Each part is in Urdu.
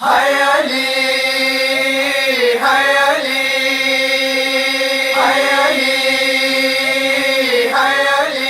Hay Ali, Hay Ali, Hay Ali, Hay Ali.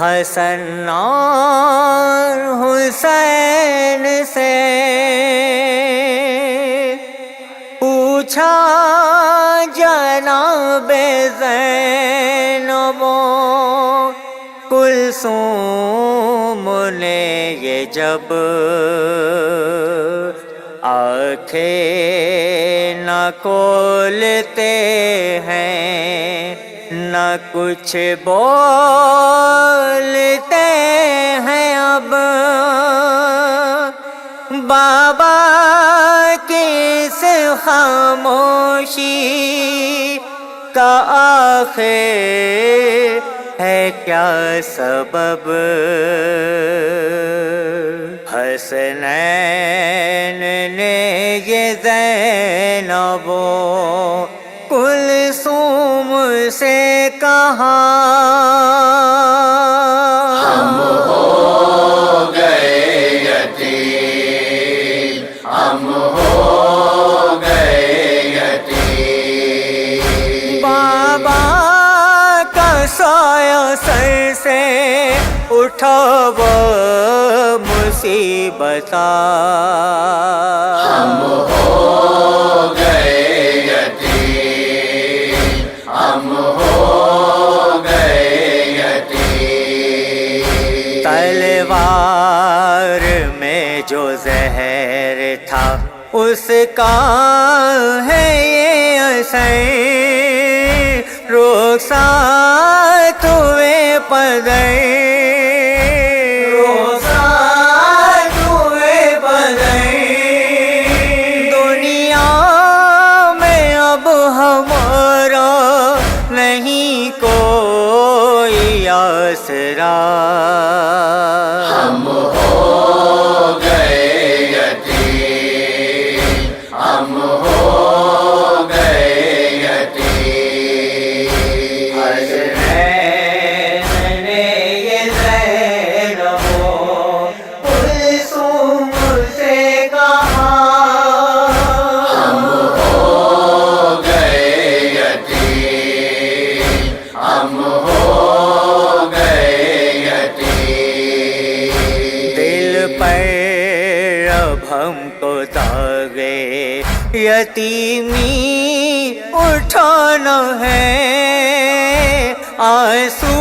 حسن اور حسین سے پوچھا جناب زینب و کلثوم نے یہ جب آنکھیں نہ کھولتے ہیں نہ کچھ بولتے ہیں اب بابا کی اس خاموشی کا آخر ہے کیا سبب حسنین نے یہ زینب و کلثوم سے کہا ہم ہو گئے یتیم، ہم ہو گئے یتیم۔ بابا کا سایہ سر سے اٹھا وہ مصیبت ہم ہو گئے یتیم، ہم ہو گئے یتیم۔ تلوار میں جو زہر تھا اس کا ہے یہ اثر رخصت ہوئے پدر دنیا میں اب ہمارا نہیں کوئی آسرا ہم ہو گئے یتیم، ہم ہو گئے یتیم۔ حسنین نے یہ زینب و کلثوم سے کہا ہم ہو گئے یتیم، ہم ہو گئے یتیم۔ دل پر اب ہم کو داغے یتیمی اٹھانا ہے آنسو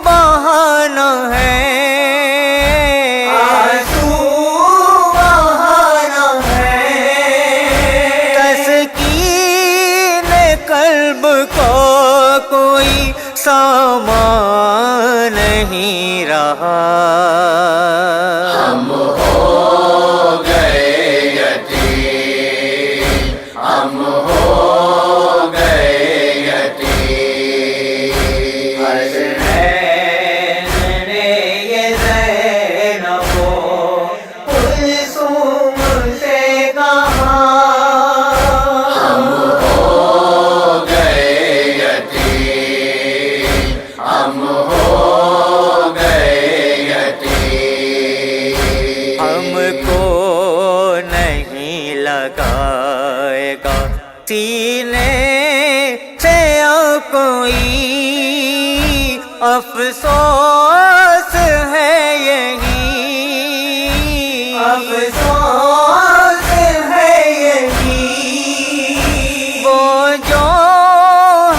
بہانا ہے تسکین قلب کو کوئی سامان نہیں رہا ہم ہو گئے یتیم، ہم ہو گئے یتیم۔ حسنین نے یہ زینب و کلثوم سے کہا ہم ہو گئے یتیم، ہم ہو گئے یتیم۔ ہم کو نہیں لگائے گا سینے سے اب کوئی افسوس ہے یہی افسوس ہے یہی وہ جو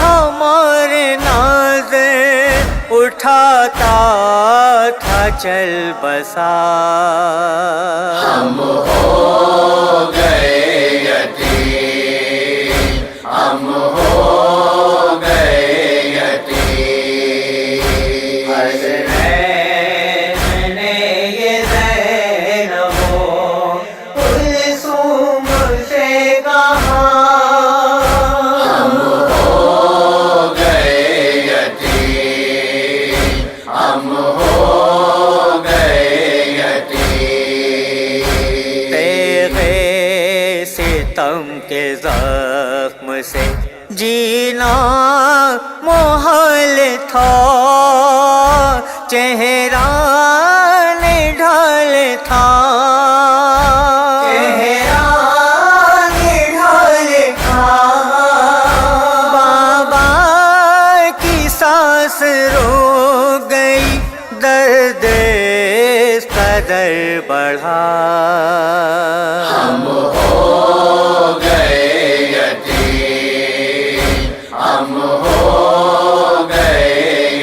ہمارے ناظر اٹھاتا تھا چل بسا ہم ہو گئے یتیم، ہم ہو گئے یتیم۔ حسنین نے یہ زینب و کلثوم سے کہا ہم ہو گئے یتیم، ہم ہو گئے یتیم۔ تیغے ستم کے زخم سے جینا محال تھا، چہرہ نڈھال تھا، چہرہ نڈھال تھا، بابا کی سانس رو گئی، درد اس قدر بڑھا، ہم ہو گئے یتیم، ہم ہو گئے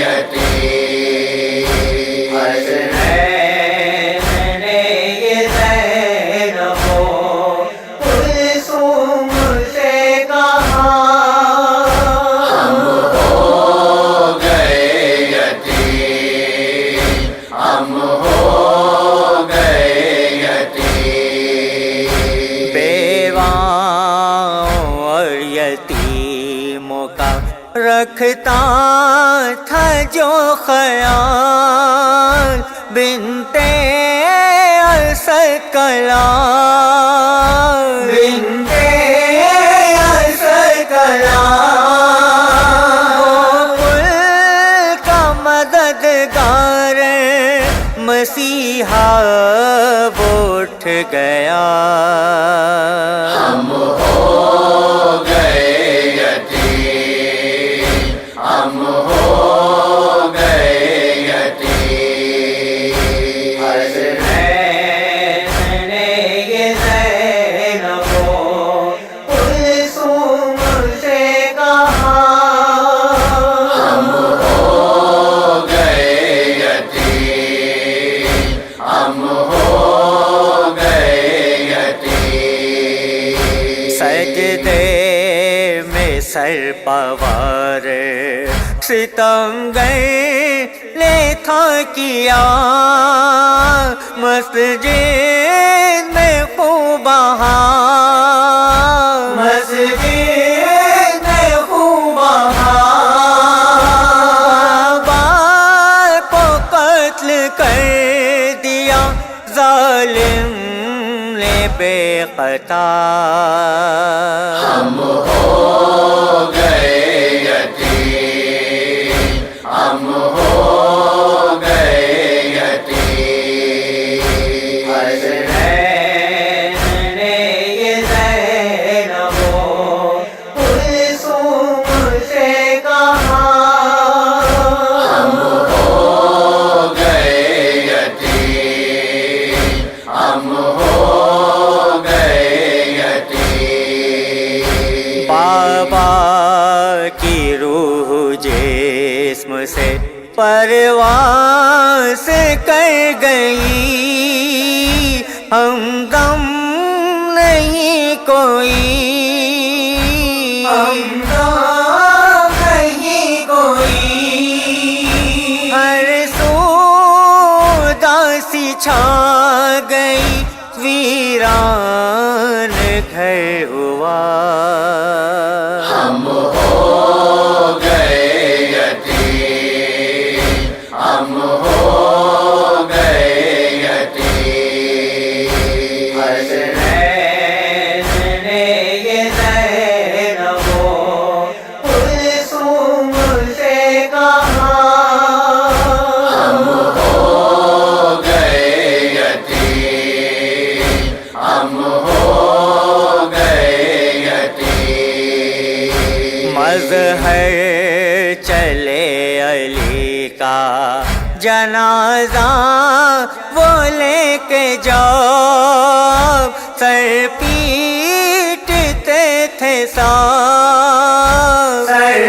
یتیم، حسنین نے یہ زینب و کلثوم سے کہا، ہم ہو گئے یتیم، ہم ہو گئے یتیم، بیواؤں اور یتیموں کا رکھتا تھا جو خیال، بنت اسد کا لال، بنت اسد کا لال، کل کا مددگار مسیحا وہ اٹھ گیا، ہم ہو گئے یتیم، ہم ہو گئے یتیم، حسنین نے یہ زینب و کلثوم سے کہا، ہم ہو گئے یتیم، ہم ہو گئے یتیم، سجدے میں سر پوار ستم گئے لے تھا کیا، مسجد میں خوب بہار، مسجد میں خوب بہار، بار کو قتل کر دیا ظالم نے بے خطا، ہم ہو گئے یتیم، ہم ہو گئے یتیم، حسنین نے یہ زینب و کلثوم سے کہا، ہم ہو گئے یتیم، ہم ہو گئے یتیم، بابا کی روح جسم سے پرواز کر گئی، ہمدم نہیں کوئی، ہمدم نہیں کوئی، ہر سو داسی چھا گئی، ویران گھر ہوا، ہم ہو گئے یتیم، ہم ہو گئے یتیم، حسنین نے یہ زینب و کلثوم سے کہا، ہم ہو گئے یتیم، ہم ہو گئے یتیم، مظہر چلے علی کا جنازہ وہ لے کے جاؤ، سر پیٹتے تھے سب، سر